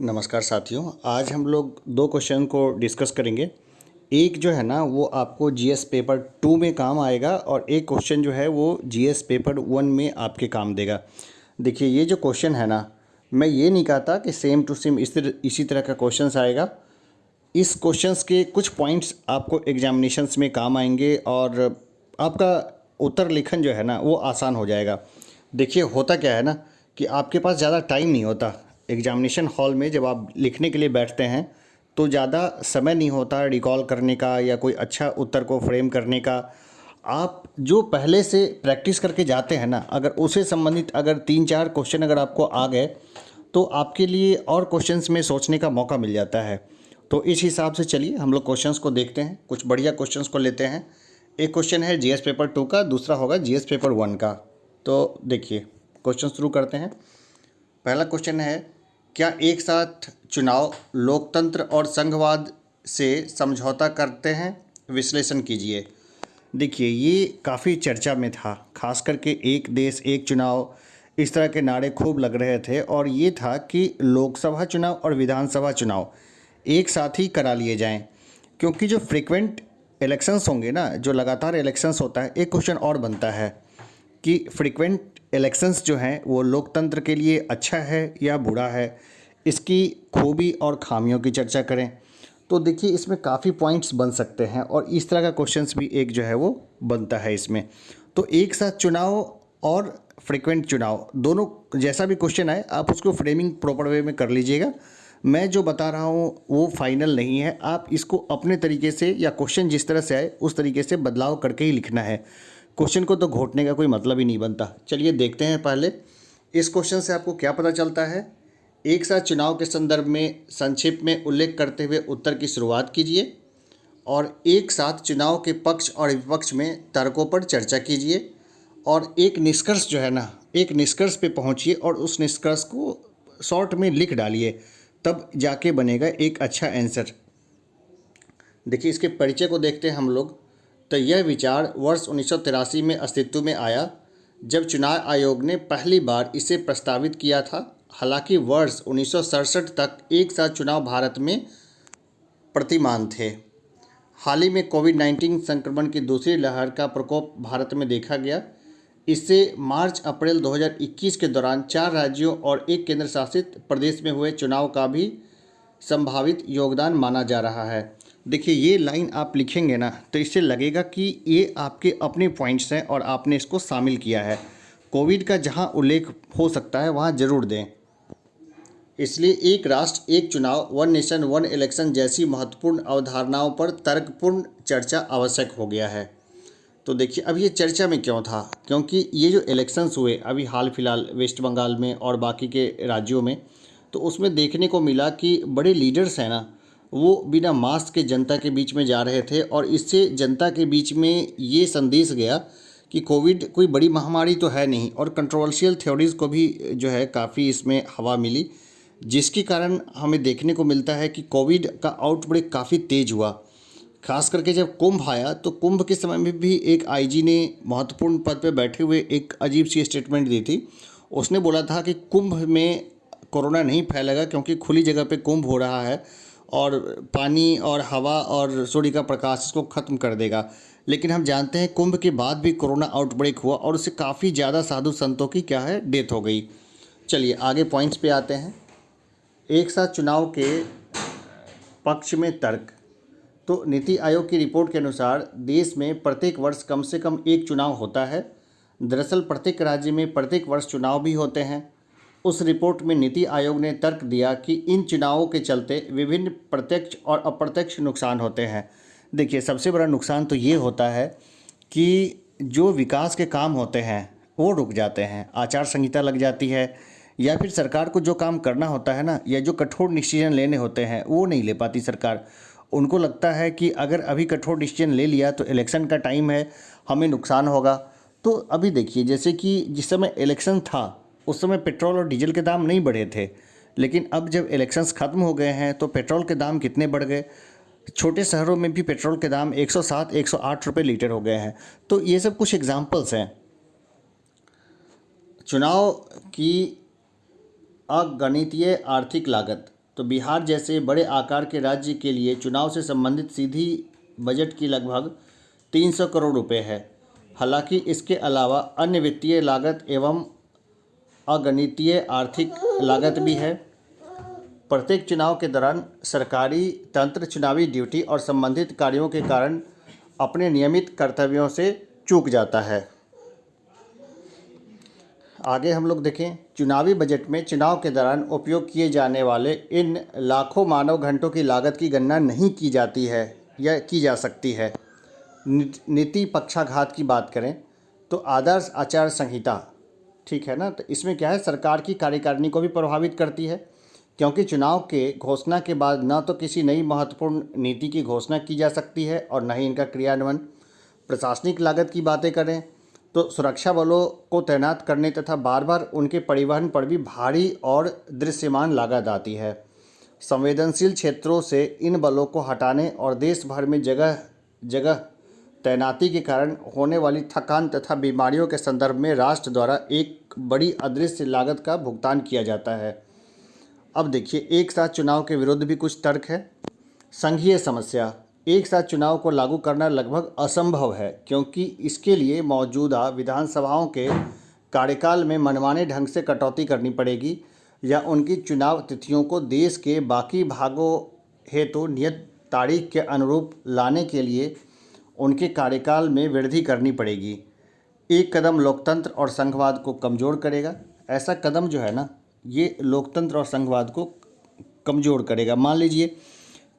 नमस्कार साथियों। आज हम लोग दो क्वेश्चन को डिस्कस करेंगे। एक जो है ना वो आपको जीएस पेपर 2 में काम आएगा और एक क्वेश्चन जो है वो जीएस पेपर 1 में आपके काम देगा। देखिए ये जो क्वेश्चन है ना, मैं ये नहीं कहता कि सेम टू सेम इसी तरह का क्वेश्चंस आएगा। इस क्वेश्चंस के कुछ पॉइंट्स आपको एग्जामिनेशंस में काम आएंगे और आपका उत्तर लेखन जो है ना वो आसान हो जाएगा। देखिए होता क्या है ना कि आपके पास ज़्यादा टाइम नहीं होता। एग्जामिनेशन हॉल में जब आप लिखने के लिए बैठते हैं तो ज़्यादा समय नहीं होता रिकॉल करने का या कोई अच्छा उत्तर को फ्रेम करने का। आप जो पहले से प्रैक्टिस करके जाते हैं ना, अगर उससे संबंधित अगर 3-4 क्वेश्चन अगर आपको आ गए तो आपके लिए और क्वेश्चंस में सोचने का मौका मिल जाता है। तो इस हिसाब से चलिए हम लोग क्वेश्चंस को देखते हैं, कुछ बढ़िया क्वेश्चंस को लेते हैं। एक क्वेश्चन है जीएस पेपर 2 का, दूसरा होगा जीएस पेपर 1 का। तो देखिए क्वेश्चन शुरू करते हैं। पहला क्वेश्चन है, क्या एक साथ चुनाव लोकतंत्र और संघवाद से समझौता करते हैं? विश्लेषण कीजिए। देखिए ये काफ़ी चर्चा में था, खास करके एक देश एक चुनाव, इस तरह के नारे खूब लग रहे थे और ये था कि लोकसभा चुनाव और विधानसभा चुनाव एक साथ ही करा लिए जाएं, क्योंकि जो फ्रीक्वेंट इलेक्शंस होंगे ना, जो लगातार इलेक्शंस होता है, एक क्वेश्चन और बनता है कि फ्रीक्वेंट इलेक्शंस जो हैं वो लोकतंत्र के लिए अच्छा है या बुरा है, इसकी खूबी और खामियों की चर्चा करें। तो देखिए इसमें काफ़ी पॉइंट्स बन सकते हैं और इस तरह का क्वेश्चंस भी एक जो है वो बनता है इसमें। तो एक साथ चुनाव और फ्रीक्वेंट चुनाव दोनों जैसा भी क्वेश्चन आए आप उसको फ्रेमिंग प्रॉपर वे में कर लीजिएगा। मैं जो बता रहा हूँ वो फाइनल नहीं है, आप इसको अपने तरीके से या क्वेश्चन जिस तरह से आए उस तरीके से बदलाव करके ही लिखना है। क्वेश्चन को तो घोटने का कोई मतलब ही नहीं बनता। चलिए देखते हैं पहले इस क्वेश्चन से आपको क्या पता चलता है। एक साथ चुनाव के संदर्भ में संक्षेप में उल्लेख करते हुए उत्तर की शुरुआत कीजिए और एक साथ चुनाव के पक्ष और विपक्ष में तर्कों पर चर्चा कीजिए और एक निष्कर्ष जो है ना, एक निष्कर्ष पे पहुंचिए और उस निष्कर्ष को शॉर्ट में लिख डालिए, तब जाके बनेगा एक अच्छा आंसर। देखिए इसके परिचय को देखते हैं हम लोग। तो यह विचार वर्ष 1983 में अस्तित्व में आया जब चुनाव आयोग ने पहली बार इसे प्रस्तावित किया था। हालांकि वर्ष 1967 तक एक साथ चुनाव भारत में प्रतिमान थे। हाल ही में कोविड-19 संक्रमण की दूसरी लहर का प्रकोप भारत में देखा गया। इससे मार्च अप्रैल 2021 के दौरान 4 राज्यों और एक केंद्र शासित प्रदेश में हुए चुनाव का भी संभावित योगदान माना जा रहा है। देखिए ये लाइन आप लिखेंगे ना तो इससे लगेगा कि ये आपके अपने पॉइंट्स हैं और आपने इसको शामिल किया है। कोविड का जहां उल्लेख हो सकता है वहां ज़रूर दें। इसलिए एक राष्ट्र एक चुनाव, वन नेशन वन इलेक्शन जैसी महत्वपूर्ण अवधारणाओं पर तर्कपूर्ण चर्चा आवश्यक हो गया है। तो देखिए अब ये चर्चा में क्यों था, क्योंकि ये जो इलेक्शंस हुए अभी हाल फिलहाल वेस्ट बंगाल में और बाकी के राज्यों में, तो उसमें देखने को मिला कि बड़े लीडर्स हैं ना, वो बिना मास्क के जनता के बीच में जा रहे थे और इससे जनता के बीच में ये संदेश गया कि कोविड कोई बड़ी महामारी तो है नहीं, और कंट्रोवर्शियल थ्योरीज़ को भी जो है काफ़ी इसमें हवा मिली, जिसके कारण हमें देखने को मिलता है कि कोविड का आउटब्रेक काफ़ी तेज़ हुआ। खास करके जब कुंभ आया तो कुंभ के समय में भी एक आईजी ने महत्वपूर्ण पद पर बैठे हुए एक अजीब सी स्टेटमेंट दी थी। उसने बोला था कि कुंभ में कोरोना नहीं फैलेगा क्योंकि खुली जगह पे कुंभ हो रहा है और पानी और हवा और सूर्य का प्रकाश इसको ख़त्म कर देगा। लेकिन हम जानते हैं कुंभ के बाद भी कोरोना आउटब्रेक हुआ और उससे काफ़ी ज़्यादा साधु संतों की क्या है डेथ हो गई। चलिए आगे पॉइंट्स पे आते हैं। एक साथ चुनाव के पक्ष में तर्क। तो नीति आयोग की रिपोर्ट के अनुसार देश में प्रत्येक वर्ष कम से कम एक चुनाव होता है। दरअसल प्रत्येक राज्य में प्रत्येक वर्ष चुनाव भी होते हैं। उस रिपोर्ट में नीति आयोग ने तर्क दिया कि इन चुनावों के चलते विभिन्न प्रत्यक्ष और अप्रत्यक्ष नुकसान होते हैं। देखिए सबसे बड़ा नुकसान तो ये होता है कि जो विकास के काम होते हैं वो रुक जाते हैं, आचार संहिता लग जाती है, या फिर सरकार को जो काम करना होता है ना, या जो कठोर डिसीजन लेने होते हैं वो नहीं ले पाती सरकार। उनको लगता है कि अगर अभी कठोर डिसीजन ले लिया तो इलेक्शन का टाइम है, हमें नुकसान होगा। तो अभी देखिए जैसे कि जिस समय इलेक्शन था उस समय पेट्रोल और डीजल के दाम नहीं बढ़े थे, लेकिन अब जब इलेक्शंस ख़त्म हो गए हैं तो पेट्रोल के दाम कितने बढ़ गए। छोटे शहरों में भी पेट्रोल के दाम 107-108 रुपये लीटर हो गए हैं। तो ये सब कुछ एग्जाम्पल्स हैं। चुनाव की अगणितीय आर्थिक लागत। तो बिहार जैसे बड़े आकार के राज्य के लिए चुनाव से संबंधित सीधी बजट की लगभग 300 करोड़ रुपए है। हालांकि इसके अलावा अन्य वित्तीय लागत एवं अगणितीय आर्थिक लागत भी है। प्रत्येक चुनाव के दौरान सरकारी तंत्र चुनावी ड्यूटी और संबंधित कार्यों के कारण अपने नियमित कर्तव्यों से चूक जाता है। आगे हम लोग देखें, चुनावी बजट में चुनाव के दौरान उपयोग किए जाने वाले इन लाखों मानव घंटों की लागत की गणना नहीं की जाती है या की जा सकती है। नीति पक्षाघात की बात करें तो आदर्श आचार संहिता, ठीक है ना, तो इसमें क्या है, सरकार की कार्यकारिणी को भी प्रभावित करती है, क्योंकि चुनाव के घोषणा के बाद न तो किसी नई महत्वपूर्ण नीति की घोषणा की जा सकती है और न ही इनका क्रियान्वयन। प्रशासनिक लागत की बातें करें तो सुरक्षा बलों को तैनात करने तथा बार बार उनके परिवहन पर भी भारी और दृश्यमान लागत आती है। संवेदनशील क्षेत्रों से इन बलों को हटाने और देश भर में जगह जगह तैनाती के कारण होने वाली थकान तथा बीमारियों के संदर्भ में राष्ट्र द्वारा एक बड़ी अदृश्य लागत का भुगतान किया जाता है। अब देखिए, एक साथ चुनाव के विरुद्ध भी कुछ तर्क है। संघीय समस्या, एक साथ चुनाव को लागू करना लगभग असंभव है, क्योंकि इसके लिए मौजूदा विधानसभाओं के कार्यकाल में मनमाने ढंग से कटौती करनी पड़ेगी या उनकी चुनाव तिथियों को देश के बाकी भागों हेतु नियत तारीख के अनुरूप लाने के लिए उनके कार्यकाल में वृद्धि करनी पड़ेगी। एक कदम लोकतंत्र और संघवाद को कमज़ोर करेगा। ऐसा कदम जो है ना, ये लोकतंत्र और संघवाद को कमज़ोर करेगा। मान लीजिए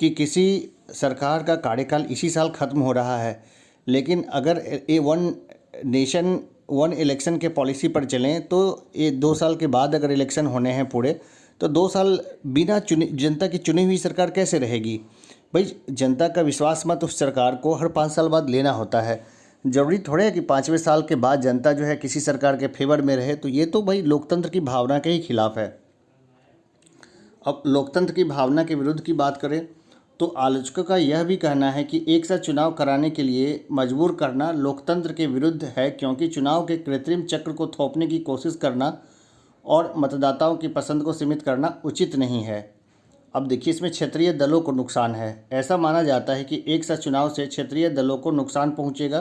कि किसी सरकार का कार्यकाल इसी साल ख़त्म हो रहा है, लेकिन अगर ए वन नेशन वन इलेक्शन के पॉलिसी पर चलें तो ये 2 साल के बाद अगर इलेक्शन होने हैं पूरे, तो 2 साल बिना जनता की चुनी हुई सरकार कैसे रहेगी। भाई, जनता का विश्वास मत उस सरकार को हर 5 साल बाद लेना होता है। ज़रूरी थोड़े है कि 5वें साल के बाद जनता जो है किसी सरकार के फेवर में रहे। तो ये तो भाई लोकतंत्र की भावना के ही खिलाफ है। अब लोकतंत्र की भावना के विरुद्ध की बात करें तो आलोचकों का यह भी कहना है कि एक साथ चुनाव कराने के लिए मजबूर करना लोकतंत्र के विरुद्ध है, क्योंकि चुनाव के कृत्रिम चक्र को थोपने की कोशिश करना और मतदाताओं की पसंद को सीमित करना उचित नहीं है। अब देखिए, इसमें क्षेत्रीय दलों को नुकसान है। ऐसा माना जाता है कि एक साथ चुनाव से क्षेत्रीय दलों को नुकसान पहुंचेगा,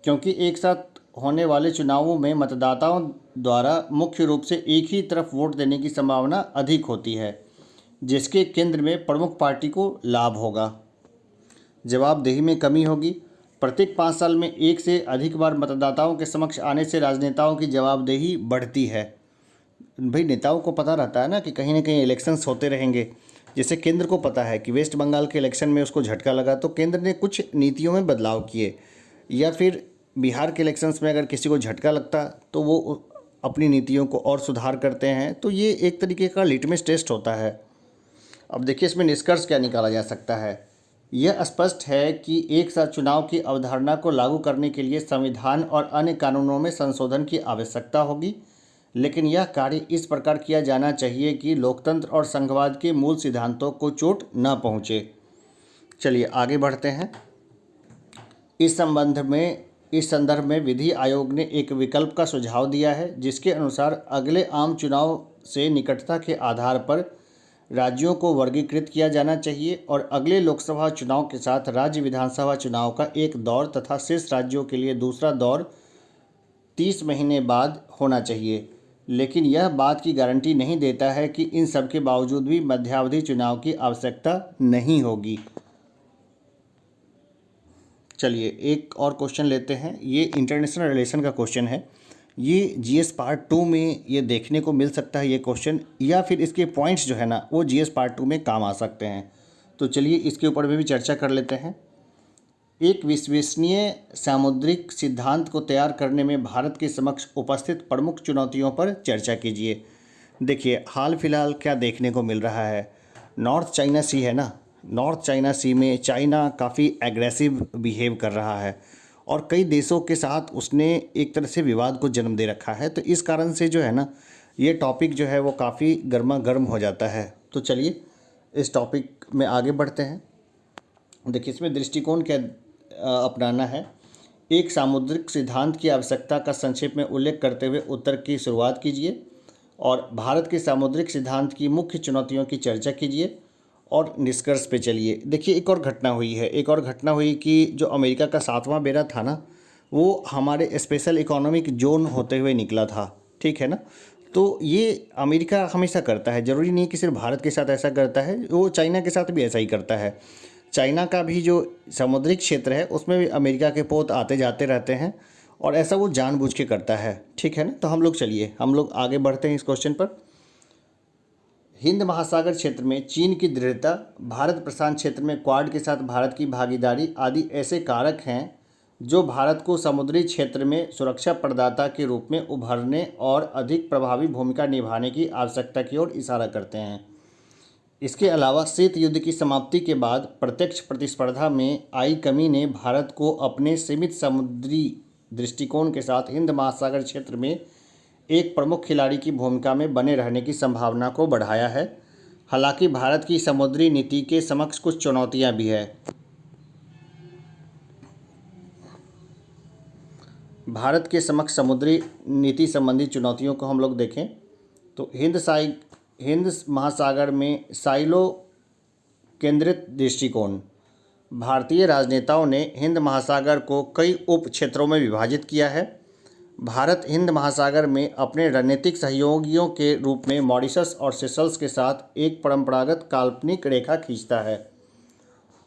क्योंकि एक साथ होने वाले चुनावों में मतदाताओं द्वारा मुख्य रूप से एक ही तरफ वोट देने की संभावना अधिक होती है, जिसके केंद्र में प्रमुख पार्टी को लाभ होगा। जवाबदेही में कमी होगी। प्रत्येक 5 साल में एक से अधिक बार मतदाताओं के समक्ष आने से राजनेताओं की जवाबदेही बढ़ती है। भाई, नेताओं को पता रहता है ना कि कहीं ना कहीं इलेक्शंस होते रहेंगे। जैसे केंद्र को पता है कि वेस्ट बंगाल के इलेक्शन में उसको झटका लगा तो केंद्र ने कुछ नीतियों में बदलाव किए, या फिर बिहार के इलेक्शंस में अगर किसी को झटका लगता तो वो अपनी नीतियों को और सुधार करते हैं। तो ये एक तरीके का लिटमस टेस्ट होता है। अब देखिए, इसमें निष्कर्ष क्या निकाला जा सकता है। यह स्पष्ट है कि एक साथ चुनाव की अवधारणा को लागू करने के लिए संविधान और अन्य कानूनों में संशोधन की आवश्यकता होगी, लेकिन यह कार्य इस प्रकार किया जाना चाहिए कि लोकतंत्र और संघवाद के मूल सिद्धांतों को चोट न पहुँचे। चलिए आगे बढ़ते हैं। इस संदर्भ में विधि आयोग ने एक विकल्प का सुझाव दिया है, जिसके अनुसार अगले आम चुनाव से निकटता के आधार पर राज्यों को वर्गीकृत किया जाना चाहिए और अगले लोकसभा चुनाव के साथ राज्य विधानसभा चुनाव का एक दौर तथा शेष राज्यों के लिए दूसरा दौर 30 महीने बाद होना चाहिए। लेकिन यह बात की गारंटी नहीं देता है कि इन सब के बावजूद भी मध्यावधि चुनाव की आवश्यकता नहीं होगी। चलिए एक और क्वेश्चन लेते हैं। ये इंटरनेशनल रिलेशन का क्वेश्चन है। ये जीएस पार्ट 2 में ये देखने को मिल सकता है ये क्वेश्चन, या फिर इसके पॉइंट्स जो है ना वो जीएस पार्ट 2 में काम आ सकते हैं। तो चलिए इसके ऊपर भी चर्चा कर लेते हैं। एक विश्वसनीय सामुद्रिक सिद्धांत को तैयार करने में भारत के समक्ष उपस्थित प्रमुख चुनौतियों पर चर्चा कीजिए। देखिए, हाल फिलहाल क्या देखने को मिल रहा है। नॉर्थ चाइना सी है ना, नॉर्थ चाइना सी में चाइना काफ़ी एग्रेसिव बिहेव कर रहा है और कई देशों के साथ उसने एक तरह से विवाद को जन्म दे रखा है। तो इस कारण से जो है ना ये टॉपिक जो है वो काफ़ी गर्मा गर्म हो जाता है। तो चलिए इस टॉपिक में आगे बढ़ते हैं। देखिए, इसमें दृष्टिकोण क्या अपनाना है। एक सामुद्रिक सिद्धांत की आवश्यकता का संक्षेप में उल्लेख करते हुए उत्तर की शुरुआत कीजिए। और भारत के सामुद्रिक सिद्धांत की मुख्य चुनौतियों की चर्चा कीजिए और निष्कर्ष पे चलिए। देखिए, एक और घटना हुई है, एक और घटना हुई कि जो अमेरिका का 7वां बेड़ा था ना, वो हमारे स्पेशल इकोनॉमिक जोन होते हुए निकला था, ठीक है ना। तो ये अमेरिका हमेशा करता है, ज़रूरी नहीं कि सिर्फ भारत के साथ ऐसा करता है, वो चाइना के साथ भी ऐसा ही करता है। चाइना का भी जो समुद्री क्षेत्र है उसमें भी अमेरिका के पोत आते जाते रहते हैं और ऐसा वो जानबूझ के करता है, ठीक है ना। तो हम लोग आगे बढ़ते हैं इस क्वेश्चन पर। हिंद महासागर क्षेत्र में चीन की दृढ़ता, भारत प्रशांत क्षेत्र में क्वाड के साथ भारत की भागीदारी आदि ऐसे कारक हैं जो भारत को समुद्री क्षेत्र में सुरक्षा प्रदाता के रूप में उभरने और अधिक प्रभावी भूमिका निभाने की आवश्यकता की ओर इशारा करते हैं। इसके अलावा शीत युद्ध की समाप्ति के बाद प्रत्यक्ष प्रतिस्पर्धा में आई कमी ने भारत को अपने सीमित समुद्री दृष्टिकोण के साथ हिंद महासागर क्षेत्र में एक प्रमुख खिलाड़ी की भूमिका में बने रहने की संभावना को बढ़ाया है। हालांकि भारत की समुद्री नीति के समक्ष कुछ चुनौतियां भी है। भारत के समक्ष समुद्री नीति संबंधी चुनौतियों को हम लोग देखें तो हिंद महासागर में साइलो केंद्रित दृष्टिकोण। भारतीय राजनेताओं ने हिंद महासागर को कई उप क्षेत्रों में विभाजित किया है। भारत हिंद महासागर में अपने रणनीतिक सहयोगियों के रूप में मॉरिशस और सेशल्स के साथ एक परंपरागत काल्पनिक रेखा खींचता है।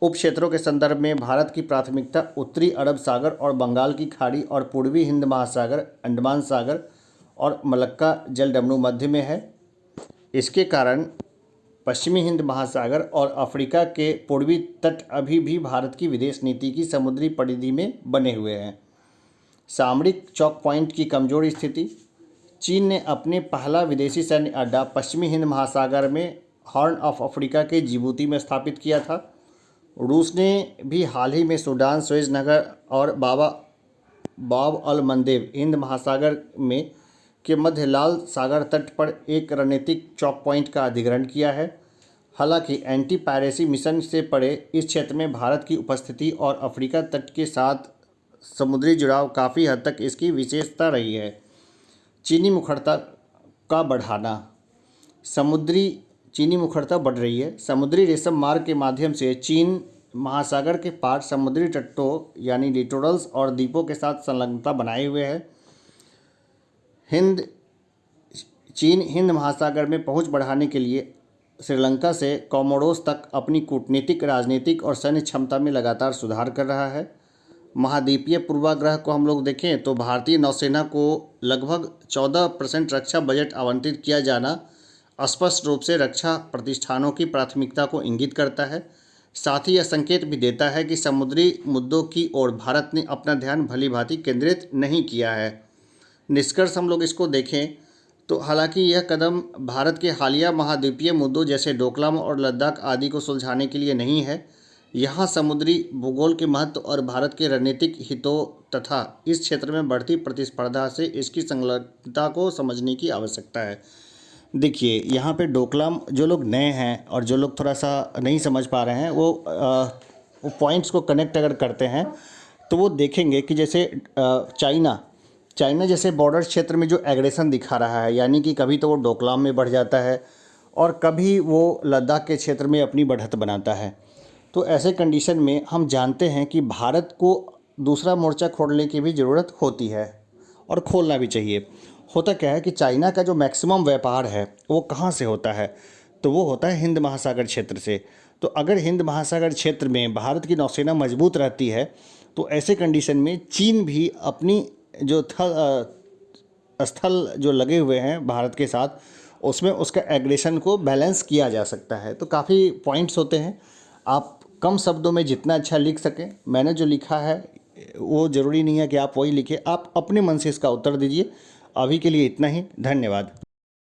उप क्षेत्रों के संदर्भ में भारत की प्राथमिकता उत्तरी अरब सागर और बंगाल की खाड़ी और पूर्वी हिंद महासागर, अंडमान सागर और मलक्का जलडमरू मध्य में है। इसके कारण पश्चिमी हिंद महासागर और अफ्रीका के पूर्वी तट अभी भी भारत की विदेश नीति की समुद्री परिधि में बने हुए हैं। सामरिक चौक पॉइंट की कमजोर स्थिति। चीन ने अपने पहला विदेशी सैन्य अड्डा पश्चिमी हिंद महासागर में हॉर्न ऑफ अफ्रीका के जिबूती में स्थापित किया था। रूस ने भी हाल ही में सूडान, सुएज नगर और बाब अल मंदेब हिंद महासागर में के मध्य लाल सागर तट पर एक रणनीतिक चौक पॉइंट का अधिग्रहण किया है। हालांकि एंटी पायरेसी मिशन से परे इस क्षेत्र में भारत की उपस्थिति और अफ्रीका तट के साथ समुद्री जुड़ाव काफ़ी हद तक इसकी विशेषता रही है। चीनी मुखरता का बढ़ाना। चीनी मुखरता बढ़ रही है। समुद्री रेशम मार्ग के माध्यम से चीन महासागर के पार समुद्री तटों यानी लिटोरल्स और द्वीपों के साथ संलग्नता बनाए हुए है। चीन हिंद महासागर में पहुंच बढ़ाने के लिए श्रीलंका से कोमोरोस तक अपनी कूटनीतिक, राजनीतिक और सैन्य क्षमता में लगातार सुधार कर रहा है। महाद्वीपीय पूर्वाग्रह को हम लोग देखें तो भारतीय नौसेना को लगभग 14% रक्षा बजट आवंटित किया जाना स्पष्ट रूप से रक्षा प्रतिष्ठानों की प्राथमिकता को इंगित करता है। साथ ही यह संकेत भी देता है कि समुद्री मुद्दों की ओर भारत ने अपना ध्यान भलीभांति केंद्रित नहीं किया है। निष्कर्ष हम लोग इसको देखें तो हालांकि यह कदम भारत के हालिया महाद्वीपीय मुद्दों जैसे डोकलाम और लद्दाख आदि को सुलझाने के लिए नहीं है। यहाँ समुद्री भूगोल के महत्व और भारत के रणनीतिक हितों तथा इस क्षेत्र में बढ़ती प्रतिस्पर्धा से इसकी संलग्नता को समझने की आवश्यकता है। देखिए, यहाँ पे डोकलाम, जो लोग नए हैं और जो लोग थोड़ा सा नहीं समझ पा रहे हैं वो पॉइंट्स को कनेक्ट अगर करते हैं तो वो देखेंगे कि जैसे चाइना जैसे बॉर्डर क्षेत्र में जो एग्रेशन दिखा रहा है, यानी कि कभी तो वो डोकलाम में बढ़ जाता है और कभी वो लद्दाख के क्षेत्र में अपनी बढ़त बनाता है। तो ऐसे कंडीशन में हम जानते हैं कि भारत को दूसरा मोर्चा खोलने की भी ज़रूरत होती है और खोलना भी चाहिए। होता क्या है कि चाइना का जो मैक्सिमम व्यापार है वो कहाँ से होता है, तो वो होता है हिंद महासागर क्षेत्र से। तो अगर हिंद महासागर क्षेत्र में भारत की नौसेना मजबूत रहती है तो ऐसे कंडीशन में चीन भी अपनी जो स्थल जो लगे हुए हैं भारत के साथ, उसमें उसका एग्रेशन को बैलेंस किया जा सकता है। तो काफ़ी पॉइंट्स होते हैं, आप कम शब्दों में जितना अच्छा लिख सकें। मैंने जो लिखा है वो ज़रूरी नहीं है कि आप वही लिखें, आप अपने मन से इसका उत्तर दीजिए। अभी के लिए इतना ही, धन्यवाद।